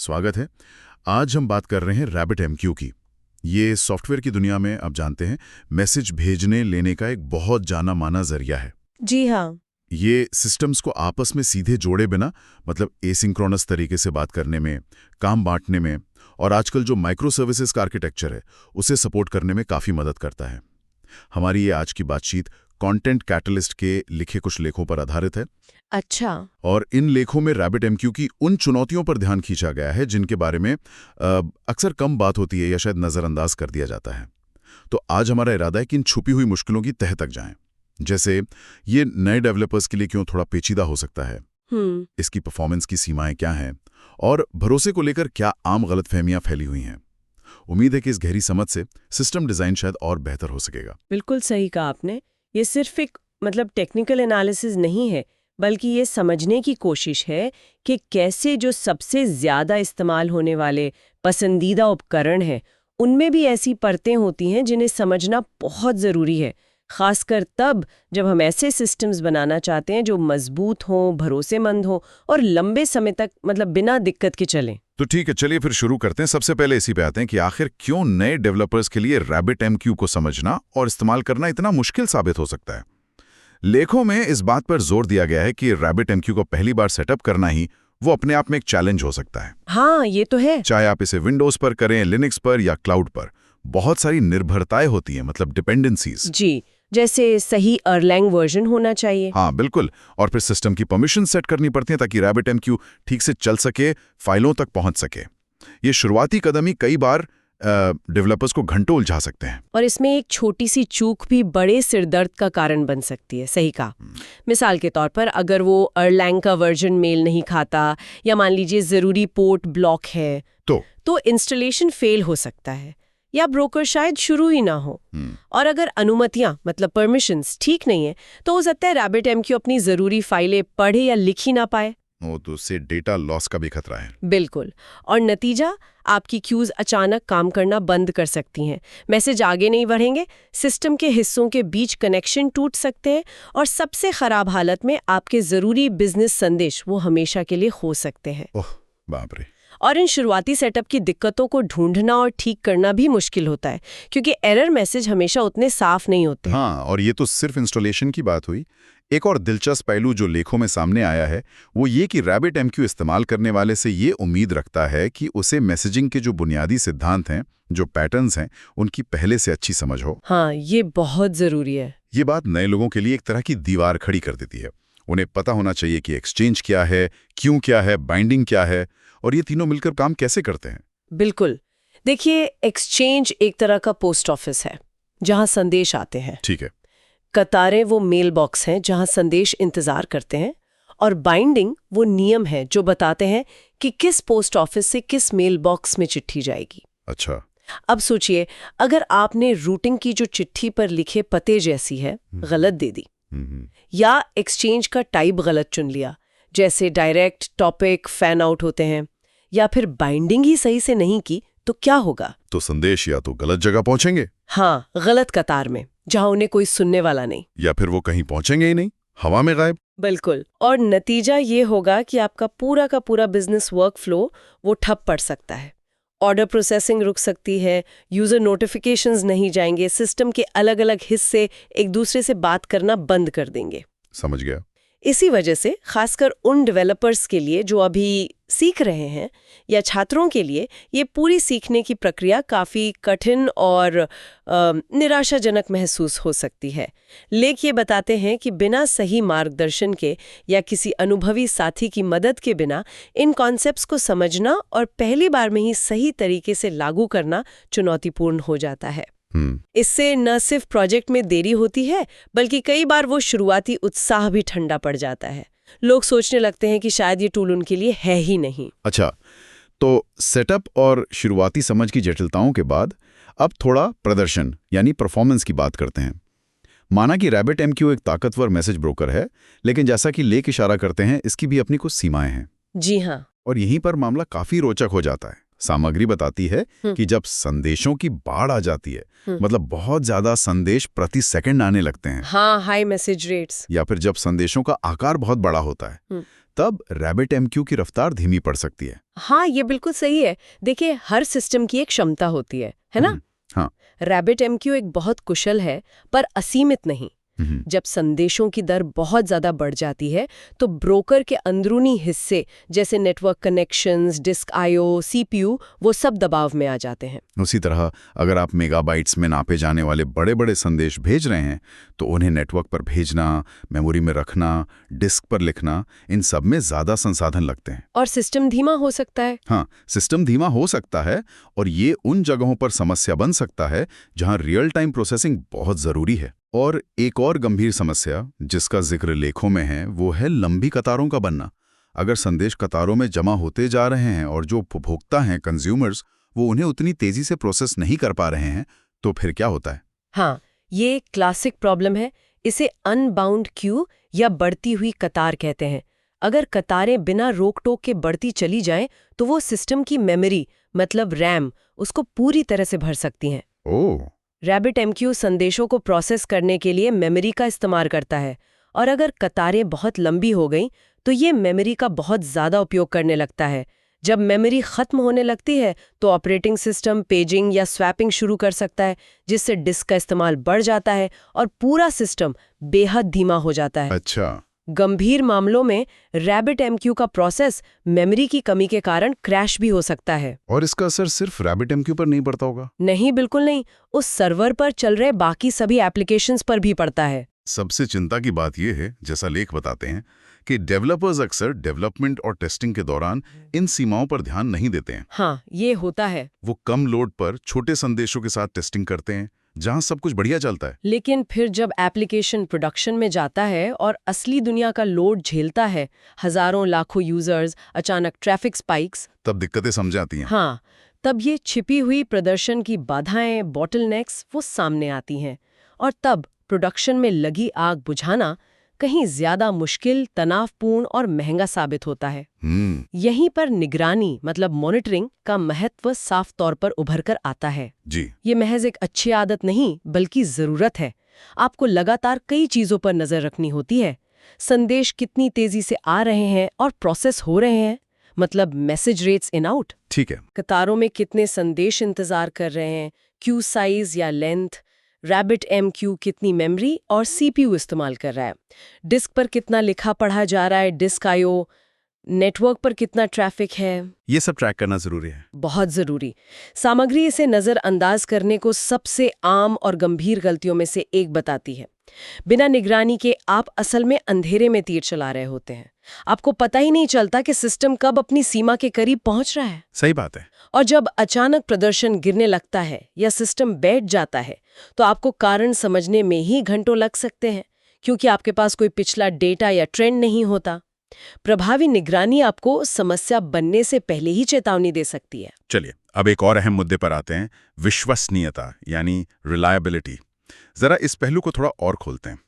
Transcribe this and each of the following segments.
स्वागत है। आज हम बात कर रहे हैं RabbitMQ की। ये सॉफ्टवेयर की दुनिया में आप जानते हैं मैसेज भेजने लेने का एक बहुत जाना माना जरिया है। जी हाँ। ये सिस्टम्स को आपस में सीधे जोड़े बिना मतलब एसिंक्रोनस तरीके से बात करने में, काम बांटने में और आजकल जो माइक्रो सर्विसेज का आर्किटेक्चर है उसे सपोर्ट करने में काफ़ी मदद करता है। हमारी ये आज की बातचीत कंटेंट कैटलिस्ट के लिखे कुछ लेखों पर आधारित है। अच्छा। और इन लेखों में RabbitMQ की उन चुनौतियों पर ध्यान खींचा गया है जिनके बारे में अक्सर कम बात होती है या शायद नज़रअंदाज कर दिया जाता है। तो आज हमारा इरादा है कि इन छुपी हुई मुश्किलों की तह तक जाएं। जैसे ये नए डेवलपर्स के लिए क्यों थोड़ा पेचीदा हो सकता है, इसकी परफॉर्मेंस की सीमाएं क्या हैं और भरोसे को लेकर क्या आम गलतफहमियां फैली हुई हैं। उम्मीद है कि इस गहरी समझ से सिस्टम डिज़ाइन शायद और बेहतर हो सकेगा। बिल्कुल सही कहा आपने। ये सिर्फ एक टेक्निकल एनालिसिस नहीं है, बल्कि ये समझने की कोशिश है कि कैसे जो सबसे ज़्यादा इस्तेमाल होने वाले पसंदीदा उपकरण हैं उनमें भी ऐसी परतें होती हैं जिन्हें समझना बहुत ज़रूरी है, खासकर तब जब हम ऐसे सिस्टम्स बनाना चाहते हैं जो मजबूत हों, भरोसेमंद हों और लंबे समय तक बिना दिक्कत के चलें। तो ठीक है, चलिए फिर शुरू करते हैं। सबसे पहले इसी पे आते हैं कि आखिर क्यों नए डेवलपर्स के लिए RabbitMQ को समझना और इस्तेमाल करना इतना मुश्किल साबित हो सकता है। लेखों में इस बात पर जोर दिया गया है कि RabbitMQ को पहली बार सेटअप करना ही वो अपने आप में एक चैलेंज हो सकता है। हाँ, ये तो है। चाहे आप इसे विंडोज पर करें, लिनक्स पर या क्लाउड पर, बहुत सारी निर्भरताएं होती हैं, मतलब डिपेंडेंसीज। जी, जैसे सही Erlang वर्जन होना चाहिए। हाँ बिल्कुल, और फिर सिस्टम की परमिशन सेट करनी पड़ती है ताकि RabbitMQ ठीक से चल सके, फाइलों तक पहुंच सके। ये शुरुआती कदम ही कई बार डेवलपर्स को घंटों उलझा सकते हैं। और इसमें एक छोटी सी चूक भी बड़े सिरदर्द का कारण बन सकती है। सही कहा। मिसाल के तौर पर अगर वो Erlang का वर्जन मेल नहीं खाता या मान लीजिए ज़रूरी पोर्ट ब्लॉक है तो इंस्टॉलेशन फेल हो सकता है या ब्रोकर शायद शुरू ही ना हो। और अगर अनुमतियां परमिशंस ठीक नहीं है तो हो सकता है RabbitMQ अपनी ज़रूरी फाइलें पढ़े या लिख ही ना पाए। तो उससे डेटा लॉस का भी खतरा है। बिल्कुल। और नतीजा, आपकी क्यूज अचानक काम करना बंद कर सकती हैं, मैसेज आगे नहीं बढ़ेंगे, सिस्टम के हिस्सों के बीच कनेक्शन टूट सकते हैं और सबसे खराब हालत में आपके ज़रूरी बिजनेस संदेश वो हमेशा के लिए खो सकते हैं। ओह बाप रे। और इन शुरुआती सेटअप की दिक्कतों को ढूंढना और ठीक करना भी मुश्किल होता है क्योंकि एरर मैसेज हमेशा उतने साफ नहीं होते। हाँ, और ये तो सिर्फ इंस्टॉलेशन की बात हुई। एक और दिलचस्प पहलू जो लेखों में सामने आया है वो ये कि RabbitMQ इस्तेमाल करने वाले से ये उम्मीद रखता है कि उसे मैसेजिंग के जो बुनियादी सिद्धांत हैं, जो पैटर्न्स हैं, उनकी पहले से अच्छी समझ हो। हाँ, ये बहुत ज़रूरी है। ये बात नए लोगों के लिए एक तरह की दीवार खड़ी कर देती है। उन्हें पता होना चाहिए कि एक्सचेंज क्या है, क्यों क्या है, बाइंडिंग क्या है और ये तीनों मिलकर काम कैसे करते हैं। बिल्कुल। देखिए, एक्सचेंज एक तरह का पोस्ट ऑफिस है जहां संदेश आते हैं। ठीक है। कतारें वो मेल बॉक्स हैं जहां संदेश इंतजार करते हैं और बाइंडिंग वो नियम है जो बताते हैं कि किस पोस्ट ऑफिस से किस मेल बॉक्स में चिट्ठी जाएगी। अच्छा। अब सोचिए, अगर आपने रूटिंग की जो चिट्ठी पर लिखे पते जैसी है गलत दे दी या एक्सचेंज का टाइप गलत चुन लिया, जैसे डायरेक्ट, टॉपिक, फैन आउट होते हैं, या फिर बाइंडिंग ही सही से नहीं की, तो क्या होगा? तो संदेश या तो गलत जगह पहुंचेंगे। हाँ, गलत कतार में जहां उन्हें कोई सुनने वाला नहीं, या फिर वो कहीं पहुंचेंगे ही नहीं, हवा में गायब। बिल्कुल। और नतीजा ये होगा कि आपका पूरा का पूरा बिजनेस वर्कफ्लो वो ठप पड़ सकता है। ऑर्डर प्रोसेसिंग रुक सकती है, यूजर नोटिफिकेशंस नहीं जाएंगे, सिस्टम के अलग अलग हिस्से एक दूसरे से बात करना बंद कर देंगे। समझ गया। इसी वजह से खासकर उन डेवलपर्स के लिए जो अभी सीख रहे हैं या छात्रों के लिए ये पूरी सीखने की प्रक्रिया काफ़ी कठिन और निराशाजनक महसूस हो सकती है। लेख ये बताते हैं कि बिना सही मार्गदर्शन के या किसी अनुभवी साथी की मदद के बिना इन कॉन्सेप्ट्स को समझना और पहली बार में ही सही तरीके से लागू करना चुनौतीपूर्ण हो जाता है। इससे न सिर्फ प्रोजेक्ट में देरी होती है बल्कि कई बार वो शुरुआती उत्साह भी ठंडा पड़ जाता है। लोग सोचने लगते हैं कि शायद ये टूल उनके लिए है ही नहीं। अच्छा, तो सेटअप और शुरुआती समझ की जटिलताओं के बाद अब थोड़ा प्रदर्शन यानी परफॉर्मेंस की बात करते हैं। माना कि RabbitMQ एक ताकतवर मैसेज ब्रोकर है, लेकिन जैसा कि लेख इशारा करते हैं इसकी भी अपनी कुछ सीमाएं हैं। जी हाँ। और यहीं पर मामला काफी रोचक हो जाता है। सामग्री बताती है कि जब संदेशों की बाढ़ आ जाती है, मतलब बहुत ज्यादा संदेश प्रति सेकंड आने लगते हैं, हाँ, हाई मैसेज रेट्स, या फिर जब संदेशों का आकार बहुत बड़ा होता है, तब RabbitMQ की रफ्तार धीमी पड़ सकती है। हाँ, ये बिल्कुल सही है। देखिए, हर सिस्टम की एक क्षमता होती है ना? हाँ। RabbitMQ एक बहुत कुशल है, पर असीमित नहीं। जब संदेशों की दर बहुत ज्यादा बढ़ जाती है तो ब्रोकर के अंदरूनी हिस्से जैसे network connections, disk IO, CPU वो सब दबाव में आ जाते हैं। उसी तरह अगर आप मेगाबाइट्स में नापे जाने वाले बड़े-बड़े संदेश भेज रहे हैं तो उन्हें नेटवर्क पर भेजना, मेमोरी में रखना, डिस्क पर लिखना, इन सब में ज्यादा संसाधन लगते हैं। और सिस्टम धीमा हो सकता है। हाँ, सिस्टम धीमा हो सकता है और ये उन जगहों पर समस्या बन सकता है जहां रियल टाइम प्रोसेसिंग बहुत जरूरी है। और एक और गंभीर समस्या जिसका जिक्र लेखों में है वो है लंबी कतारों का बनना। अगर संदेश कतारों में जमा होते जा रहे हैं और जो उपभोक्ता हैं, कंज्यूमर्स, वो उन्हें उतनी तेजी से प्रोसेस नहीं कर पा रहे हैं तो फिर क्या होता है? हाँ, ये एक क्लासिक प्रॉब्लम है। इसे अनबाउंड क्यू या बढ़ती हुई कतार कहते हैं। अगर कतारें बिना रोक टोक के बढ़ती चली जाएं तो वो सिस्टम की मेमोरी मतलब रैम उसको पूरी तरह से भर सकती हैं। ओह। RabbitMQ संदेशों को प्रोसेस करने के लिए मेमोरी का इस्तेमाल करता है और अगर कतारें बहुत लंबी हो गई तो ये मेमोरी का बहुत ज़्यादा उपयोग करने लगता है। जब मेमोरी खत्म होने लगती है तो ऑपरेटिंग सिस्टम पेजिंग या स्वैपिंग शुरू कर सकता है, जिससे डिस्क का इस्तेमाल बढ़ जाता है और पूरा सिस्टम बेहद धीमा हो जाता है। अच्छा। गंभीर मामलों में RabbitMQ का प्रोसेस मेमोरी की कमी के कारण क्रैश भी हो सकता है। और इसका असर सिर्फ RabbitMQ पर नहीं पड़ता होगा? नहीं, बिल्कुल नहीं। उस सर्वर पर चल रहे बाकी सभी एप्लीकेशंस पर भी पड़ता है। सबसे चिंता की बात यह है, जैसा लेख बताते हैं, कि डेवलपर्स अक्सर डेवलपमेंट और टेस्टिंग के दौरान इन सीमाओं पर ध्यान नहीं देते हैं। हाँ, ये होता है। वो कम लोड पर छोटे संदेशों के साथ टेस्टिंग करते हैं जहां सब कुछ बढ़िया चलता है। लेकिन फिर जब एप्लीकेशन प्रोडक्शन में जाता है और असली दुनिया का लोड झेलता है, हजारों लाखों यूजर्स, अचानक ट्रैफिक स्पाइक्स, तब दिक्कतें समझ आती हैं। हाँ, तब ये छिपी हुई प्रदर्शन की बाधाएं, बॉटलनेक्स वो सामने आती हैं और तब प्रोडक्शन में लगी आग बुझाना कहीं ज्यादा मुश्किल, तनावपूर्ण और महंगा साबित होता है। यहीं पर निगरानी मतलब मॉनिटरिंग का महत्व साफ तौर पर उभर कर आता है। जी। ये महज एक अच्छी आदत नहीं बल्कि जरूरत है। आपको लगातार कई चीजों पर नजर रखनी होती है। संदेश कितनी तेजी से आ रहे हैं और प्रोसेस हो रहे हैं, मतलब मैसेज रेट्स इन आउट। ठीक है। कतारों में कितने संदेश इंतजार कर रहे हैं, क्यू साइज या लेंथ, RabbitMQ कितनी मेमोरी और CPU इस्तेमाल कर रहा है, डिस्क पर कितना लिखा पढ़ा जा रहा है, डिस्क आईओ, नेटवर्क पर कितना ट्रैफिक है, ये सब ट्रैक करना जरूरी है। बहुत जरूरी। सामग्री इसे नजरअंदाज करने को सबसे आम और गंभीर गलतियों में से एक बताती है। बिना निगरानी के आप असल में अंधेरे में तीर चला रहे होते हैं। आपको पता ही नहीं चलता कि सिस्टम कब अपनी सीमा के करीब पहुंच रहा है। सही बात है। और जब अचानक प्रदर्शन गिरने लगता है या सिस्टम बैठ जाता है तो आपको कारण समझने में ही घंटों लग सकते हैं, क्योंकि आपके पास कोई पिछला डेटा या ट्रेंड नहीं होता। प्रभावी निगरानी आपको समस्या बनने से पहले ही चेतावनी दे सकती है। चलिए अब एक और अहम मुद्दे पर आते हैं, विश्वसनीयता यानी रिलायबिलिटी। जरा इस पहलू को थोड़ा और खोलते हैं।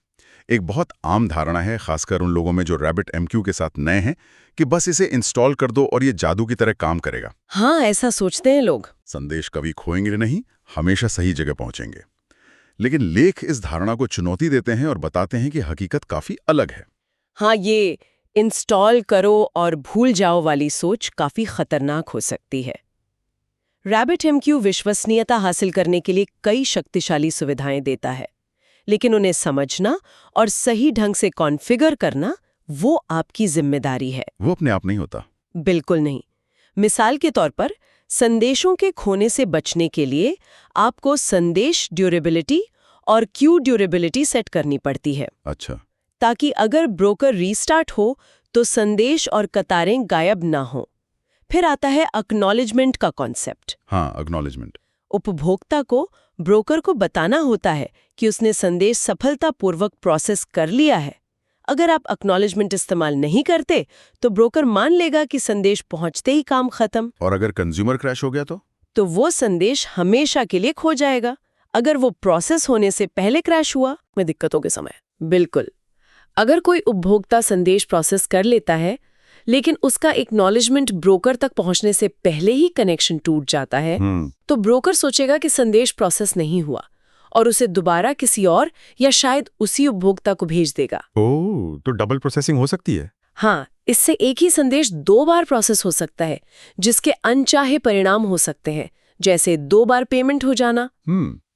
एक बहुत आम धारणा है, खासकर उन लोगों में जो RabbitMQ के साथ नए हैं, कि बस इसे इंस्टॉल कर दो और ये जादू की तरह काम करेगा। हाँ, ऐसा सोचते हैं लोग। संदेश कभी खोएंगे नहीं, हमेशा सही जगह पहुंचेंगे। लेकिन लेख इस धारणा को चुनौती देते हैं और बताते हैं कि हकीकत काफी अलग है। हाँ, ये इंस्टॉल करो और भूल जाओ वाली सोच काफी खतरनाक हो सकती है। RabbitMQ विश्वसनीयता हासिल करने के लिए कई शक्तिशाली सुविधाएं देता है, लेकिन उन्हें समझना और सही ढंग से कॉन्फ़िगर करना वो आपकी जिम्मेदारी है। वो अपने आप नहीं होता। बिल्कुल नहीं। मिसाल के तौर पर संदेशों के खोने से बचने के लिए आपको संदेश ड्यूरेबिलिटी और क्यू ड्यूरेबिलिटी सेट करनी पड़ती है। अच्छा। ताकि अगर ब्रोकर रीस्टार्ट हो तो संदेश और कतारें गायब ना हो। फिर आता है एक्नॉलेजमेंट का कॉन्सेप्ट। हाँ, एक्नॉलेजमेंट। उपभोक्ता को ब्रोकर को बताना होता है कि उसने संदेश सफलतापूर्वक प्रोसेस कर लिया है। अगर आप एक्नॉलेजमेंट इस्तेमाल नहीं करते तो ब्रोकर मान लेगा कि संदेश पहुंचते ही काम खत्म। और अगर कंज्यूमर क्रैश हो गया तो वो संदेश हमेशा के लिए खो जाएगा। अगर वो प्रोसेस होने से पहले क्रैश हुआ में दिक्कतों के समय। बिल्कुल। अगर कोई उपभोक्ता संदेश प्रोसेस कर लेता है लेकिन उसका एक्नॉलेजमेंट ब्रोकर तक पहुंचने से पहले ही कनेक्शन टूट जाता है, तो ब्रोकर सोचेगा कि संदेश प्रोसेस नहीं हुआ और उसे दोबारा किसी और या शायद उसी उपभोक्ता को भेज देगा। ओह, तो डबल प्रोसेसिंग हो सकती है। हाँ, इससे एक ही संदेश 2 बार प्रोसेस हो सकता है, जिसके अनचाहे परिणाम हो सकते हैं, जैसे 2 बार पेमेंट हो जाना।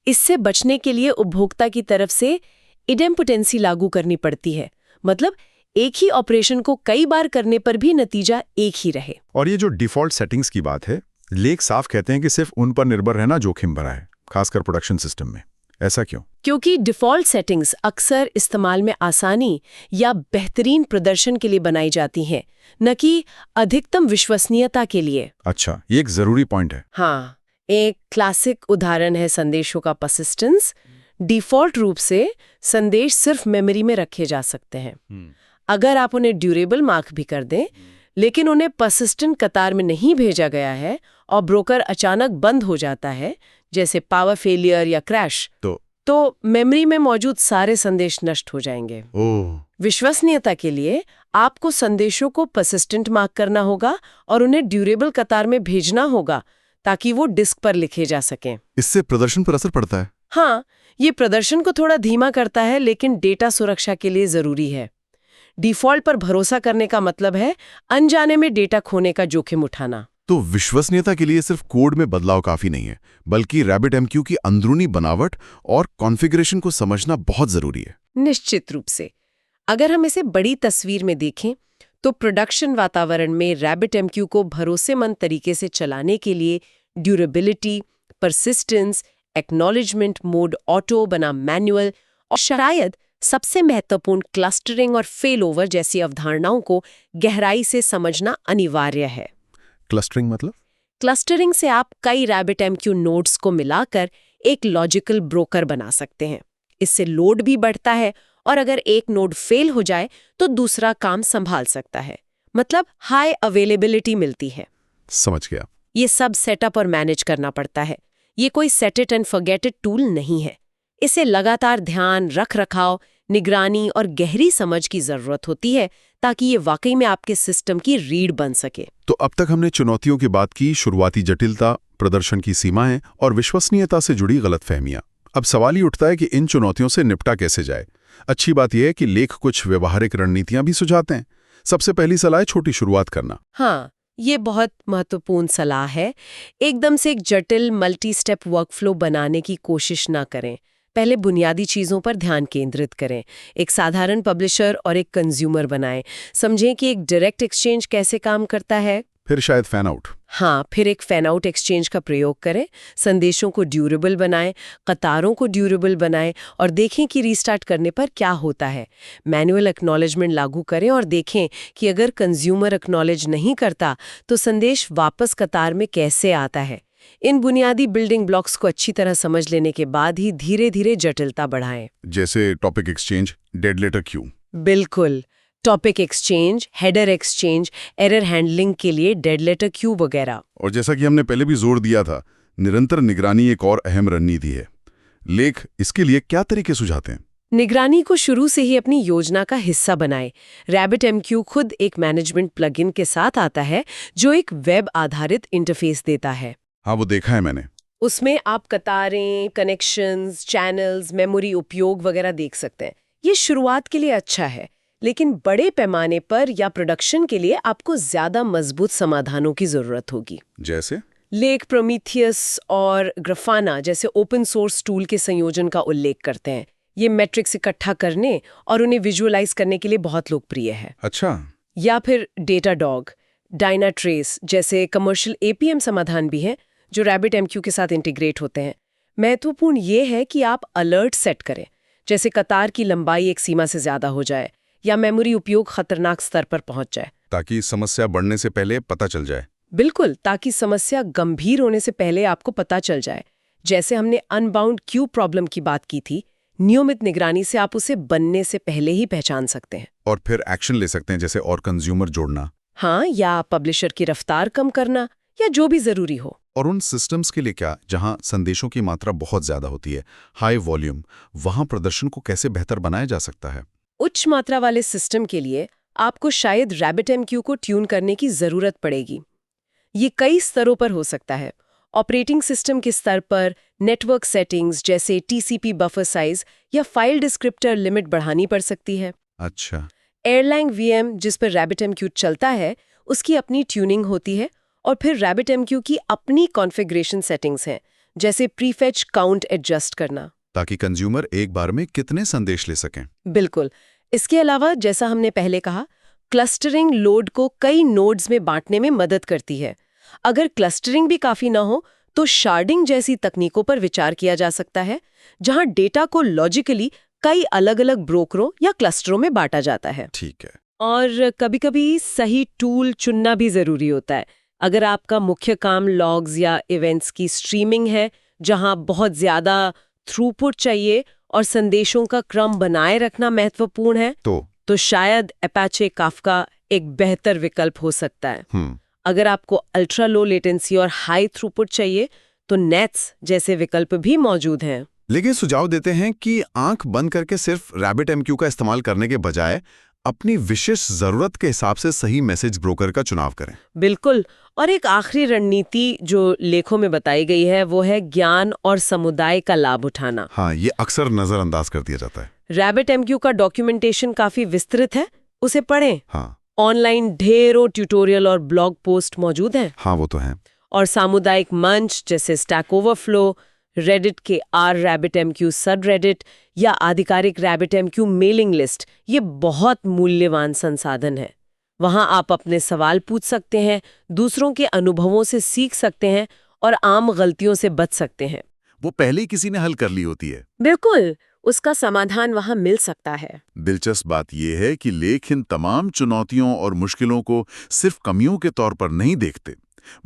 इससे बचने के लिए उपभोक्ता की तरफ से इडेम्पोटेंसी लागू करनी पड़ती है, मतलब एक ही ऑपरेशन को कई बार करने पर भी नतीजा एक ही रहे। और ये जो डिफ़ॉल्ट सेटिंग्स की बात है, लेख साफ कहते हैं कि सिर्फ उन पर निर्भर रहना जोखिम भरा है, खासकर प्रोडक्शन सिस्टम में। ऐसा क्यों? क्योंकि डिफ़ॉल्ट सेटिंग्स अक्सर इस्तेमाल में आसानी या बेहतरीन प्रदर्शन के लिए बनाई जाती हैं, न कि अधिकतम विश्वसनीयता के लिए। अच्छा, ये एक ज़रूरी पॉइंट है। हाँ, एक क्लासिक उदाहरण है संदेशों का पर्सिस्टेंस। डिफ़ॉल्ट रूप से संदेश सिर्फ मेमोरी में रखे जा सकते हैं। अगर आप उन्हें ड्यूरेबल मार्क भी कर दें, लेकिन उन्हें पर्सिस्टेंट कतार में नहीं भेजा गया है और ब्रोकर अचानक बंद हो जाता है, जैसे पावर फेलियर या क्रैश, तो मेमोरी में मौजूद सारे संदेश नष्ट हो जाएंगे। विश्वसनीयता के लिए आपको संदेशों को पर्सिस्टेंट मार्क करना होगा और उन्हें ड्यूरेबल कतार में भेजना होगा ताकि वो डिस्क पर लिखे जा सकें। इससे प्रदर्शन पर असर पड़ता है? हाँ, ये प्रदर्शन को थोड़ा धीमा करता है, लेकिन डेटा सुरक्षा के लिए जरूरी है। डिफ़ॉल्ट पर भरोसा करने का मतलब है अनजाने में डेटा खोने का जोखिम उठाना। तो विश्वसनीयता के लिए सिर्फ कोड में बदलाव काफी नहीं है, बल्कि RabbitMQ की अंदरूनी बनावट और कॉन्फ़िगरेशन को समझना बहुत जरूरी है। निश्चित रूप से। अगर हम इसे बड़ी तस्वीर में देखें, तो प्रोडक्शन वातावरण में RabbitMQ को भरोसेमंद तरीके से चलाने के लिए durability, persistence, acknowledgement mode auto बना मैनुअल और शायद सबसे महत्वपूर्ण क्लस्टरिंग और फेल ओवर जैसी अवधारणाओं को गहराई से समझना अनिवार्य है। क्लस्टरिंग मतलब? क्लस्टरिंग से आप कई RabbitMQ नोड्स को मिलाकर एक लॉजिकल ब्रोकर बना सकते हैं। इससे लोड भी बढ़ता है और अगर एक नोड फेल हो जाए तो दूसरा काम संभाल सकता है, मतलब हाई अवेलेबिलिटी मिलती है। समझ गया। ये सब सेटअप और मैनेज करना पड़ता है। ये कोई set it and forget it tool नहीं है। इसे लगातार ध्यान, रख रखाव, निगरानी और गहरी समझ की जरूरत होती है ताकि ये वाकई में आपके सिस्टम की रीढ़ बन सके। तो अब तक हमने चुनौतियों की बात की, शुरुआती जटिलता, प्रदर्शन की सीमाएं और विश्वसनीयता से जुड़ी गलतफहमियां। अब सवाल ही उठता है कि इन चुनौतियों से निपटा कैसे जाए। अच्छी बात यह है कि लेख कुछ व्यवहारिक रणनीतियां भी सुझाते हैं। सबसे पहली सलाह है छोटी शुरुआत करना। हाँ, ये बहुत महत्वपूर्ण सलाह है। एकदम से एक जटिल मल्टी स्टेप वर्कफ्लो बनाने की कोशिश ना करें। पहले बुनियादी चीज़ों पर ध्यान केंद्रित करें। एक साधारण पब्लिशर और एक कंज्यूमर बनाएं। समझें कि एक डायरेक्ट एक्सचेंज कैसे काम करता है। फिर शायद फैन आउट। हाँ, फिर एक फैन आउट एक्सचेंज का प्रयोग करें। संदेशों को ड्यूरेबल बनाएं, कतारों को ड्यूरेबल बनाएं और देखें कि रीस्टार्ट करने पर क्या होता है। मैनुअल एक्नॉलेजमेंट लागू करें और देखें कि अगर कंज्यूमर एक्नॉलेज नहीं करता तो संदेश वापस कतार में कैसे आता है। इन बुनियादी बिल्डिंग ब्लॉक्स को अच्छी तरह समझ लेने के बाद ही धीरे धीरे जटिलता बढ़ाएं। जैसे topic exchange, dead letter queue. बिल्कुल, topic exchange, header exchange, error handling के लिए डेड लेटर क्यू वगैरह। और जैसा कि हमने पहले भी जोर दिया था, निरंतर निगरानी एक और अहम रणनीति है। लेख इसके लिए क्या तरीके सुझाते हैं? निगरानी को शुरू से ही अपनी योजना का हिस्सा बनाएं। RabbitMQ खुद एक मैनेजमेंट प्लगइन के साथ आता है जो एक वेब आधारित इंटरफेस देता है। हाँ, वो देखा है मैंने। उसमें आप कतारें, कनेक्शंस, चैनल्स, मेमोरी उपयोग वगैरह देख सकते हैं। ये शुरुआत के लिए अच्छा है, लेकिन बड़े पैमाने पर या प्रोडक्शन के लिए आपको ज्यादा मजबूत समाधानों की जरूरत होगी। जैसे लेख प्रोमीथियस और ग्राफाना जैसे ओपन सोर्स टूल के संयोजन का उल्लेख करते हैं। ये मैट्रिक्स इकट्ठा करने और उन्हें विजुअलाइज करने के लिए बहुत लोकप्रिय है। अच्छा। या फिर डेटाडॉग, डायनाट्रेस जैसे कमर्शियल APM समाधान भी हैं जो RabbitMQ के साथ इंटीग्रेट होते हैं। महत्वपूर्ण ये है कि आप अलर्ट सेट करें, जैसे कतार की लंबाई एक सीमा से ज्यादा हो जाए या मेमोरी उपयोग खतरनाक स्तर पर पहुंच जाए, ताकि समस्या बढ़ने से पहले पता चल जाए। बिल्कुल, ताकि समस्या गंभीर होने से पहले आपको पता चल जाए। जैसे हमने अनबाउंड क्यू प्रॉब्लम की बात की थी, नियमित निगरानी से आप उसे बनने से पहले ही पहचान सकते हैं और फिर एक्शन ले सकते हैं, जैसे और कंज्यूमर जोड़ना। हाँ, या पब्लिशर की रफ्तार कम करना या जो भी जरूरी हो। और उन सिस्टम्स के लिए क्या जहां संदेशों की मात्रा बहुत ज्यादा होती है, हाई वॉल्यूम, वहां प्रदर्शन को कैसे बेहतर बनाया जा सकता है? उच्च मात्रा वाले सिस्टम के लिए आपको शायद RabbitMQ को ट्यून करने की जरूरत पड़ेगी। ये कई स्तरों पर हो सकता है। ऑपरेटिंग सिस्टम के स्तर पर नेटवर्क सेटिंग्स जैसे TCP बफर साइज या फाइल डिस्क्रिप्टर लिमिट बढ़ानी पड़ सकती है। अच्छा। एयरलैंग VM जिस पर RabbitMQ चलता है उसकी अपनी ट्यूनिंग होती है और फिर RabbitMQ की अपनी कॉन्फ़िगरेशन सेटिंग्स हैं, जैसे प्रीफेच काउंट एडजस्ट करना। ताकि कंज्यूमर एक बार में कितने संदेश ले सकें। बिल्कुल। इसके अलावा जैसा हमने पहले कहा, क्लस्टरिंग लोड को कई नोड्स में बांटने में मदद करती है। अगर क्लस्टरिंग भी काफ़ी ना हो तो शार्डिंग जैसी तकनीकों पर विचार किया जा सकता है, जहां डेटा को लॉजिकली कई अलग-अलग ब्रोकरों या क्लस्टरों में बांटा जाता है। ठीक है। और कभी-कभी सही टूल चुनना भी ज़रूरी होता है। अगर आपका मुख्य काम लॉग्स या इवेंट्स की स्ट्रीमिंग है, जहां बहुत ज़्यादा थ्रूपुट चाहिए और संदेशों का क्रम बनाए रखना महत्वपूर्ण है, तो शायद Apache Kafka एक बेहतर विकल्प हो सकता है। अगर आपको अल्ट्रा लो लेटेंसी और हाई थ्रूपुट चाहिए तो नेट्स जैसे विकल्प भी मौजूद हैं। लेकिन सुझाव देते हैं कि आंख बंद करके सिर्फ RabbitMQ का इस्तेमाल करने के बजाय अपनी विशेष जरूरत के हिसाब से सही मैसेज ब्रोकर का चुनाव करें। बिल्कुल। और एक आखिरी रणनीति जो लेखों में बताई गई है वो है ज्ञान और समुदाय का लाभ उठाना। हाँ, ये अक्सर नजरअंदाज कर दिया जाता है। RabbitMQ का डॉक्यूमेंटेशन काफी विस्तृत है, उसे पढ़ें। हाँ, ऑनलाइन ढेरों ट्यूटोरियल और ब्लॉग पोस्ट मौजूद हैं। हाँ, वो तो है। और सामुदायिक मंच जैसे स्टैक ओवरफ्लो, रेडिट के RabbitMQ सबरेडिट या आधिकारिक RabbitMQ मेलिंग लिस्ट, ये बहुत मूल्यवान संसाधन है। वहां आप अपने सवाल पूछ सकते हैं, दूसरों के अनुभवों से सीख सकते हैं और आम गलतियों से बच सकते हैं। वो पहले ही किसी ने हल कर ली होती है। बिल्कुल, उसका समाधान वहां मिल सकता है। दिलचस्प बात यह है कि लेख इन तमाम चुनौतियों और मुश्किलों को सिर्फ कमियों के तौर पर नहीं देखते,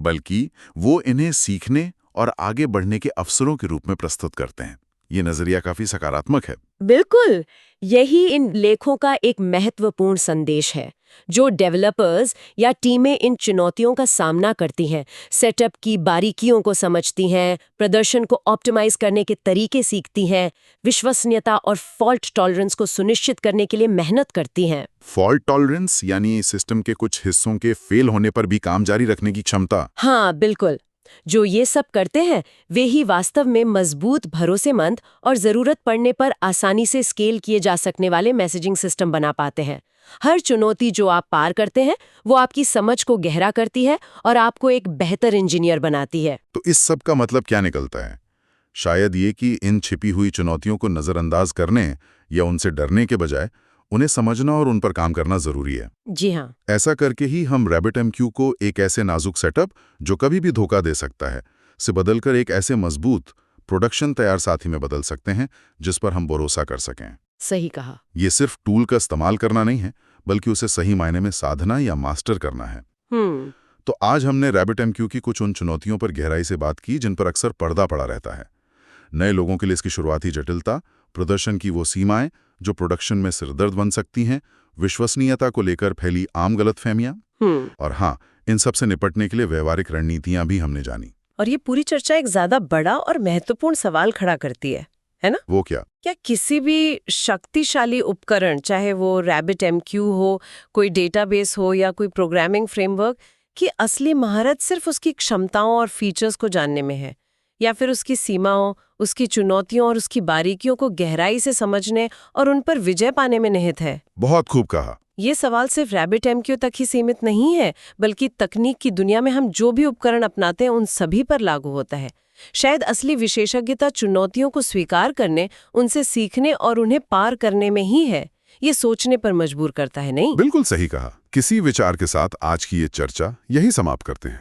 बल्कि वो इन्हें सीखने और आगे बढ़ने के अवसरों के रूप में प्रस्तुत करते हैं। ये नजरिया काफी सकारात्मक है। बिल्कुल, यही इन लेखों का एक महत्वपूर्ण संदेश है। जो डेवलपर्स या टीमें इन चुनौतियों का सामना करती हैं, सेटअप की बारीकियों को समझती हैं, प्रदर्शन को ऑप्टिमाइज करने के तरीके सीखती हैं, विश्वसनीयता और फॉल्ट टॉलरेंस को सुनिश्चित करने के लिए मेहनत करती हैं। फॉल्ट टॉलरेंस यानी सिस्टम के कुछ हिस्सों के फेल होने पर भी काम जारी रखने की क्षमता। हाँ, बिल्कुल। जो ये सब करते हैं वे ही वास्तव में मजबूत, भरोसेमंद और जरूरत पड़ने पर आसानी से स्केल किए जा सकने वाले मैसेजिंग सिस्टम बना पाते हैं। हर चुनौती जो आप पार करते हैं वो आपकी समझ को गहरा करती है और आपको एक बेहतर इंजीनियर बनाती है। तो इस सब का मतलब क्या निकलता है? शायद ये कि इन छिपी हुई चुनौतियों को नजरअंदाज करने या उनसे डरने के बजाय उन्हें समझना और उन पर काम करना जरूरी है। जी हाँ। ऐसा करके ही हम RabbitMQ को एक ऐसे नाजुक सेटअप जो कभी भी धोखा दे सकता है से बदलकर एक ऐसे मजबूत प्रोडक्शन तैयार साथी में बदल सकते हैं जिस पर हम भरोसा कर सकें। सही कहा। ये सिर्फ टूल का इस्तेमाल करना नहीं है, बल्कि उसे सही मायने में साधना या मास्टर करना है। तो आज हमने RabbitMQ की कुछ उन चुनौतियों पर गहराई से बात की जिन पर अक्सर पर्दा पड़ा रहता है। नए लोगों के लिए इसकी शुरुआती जटिलता, प्रदर्शन की वो सीमाएं जो प्रोडक्शन में सिरदर्द बन सकती हैं, विश्वसनीयता को लेकर फैली आम गलतफहमियां, और हाँ, इन सब से निपटने के लिए व्यवहारिक रणनीतियां भी हमने जानी। और ये पूरी चर्चा एक ज्यादा बड़ा और महत्वपूर्ण सवाल खड़ा करती है ना? वो क्या? क्या किसी भी शक्तिशाली उपकरण, चाहे वो RabbitMQ हो, कोई डेटाबेस हो या कोई प्रोग्रामिंग फ्रेमवर्क, की असली महारत सिर्फ उसकी क्षमताओं और फीचर्स को जानने में है, या फिर उसकी सीमाओं, उसकी चुनौतियों और उसकी बारीकियों को गहराई से समझने और उन पर विजय पाने में निहित है? बहुत खूब कहा। ये सवाल सिर्फ RabbitMQ तक ही सीमित नहीं है, बल्कि तकनीक की दुनिया में हम जो भी उपकरण अपनाते हैं उन सभी पर लागू होता है। शायद असली विशेषज्ञता चुनौतियों को स्वीकार करने, उनसे सीखने और उन्हें पार करने में ही है। ये सोचने पर मजबूर करता है, नहीं? बिल्कुल सही कहा। किसी विचार के साथ आज की ये चर्चा यही समाप्त करते हैं।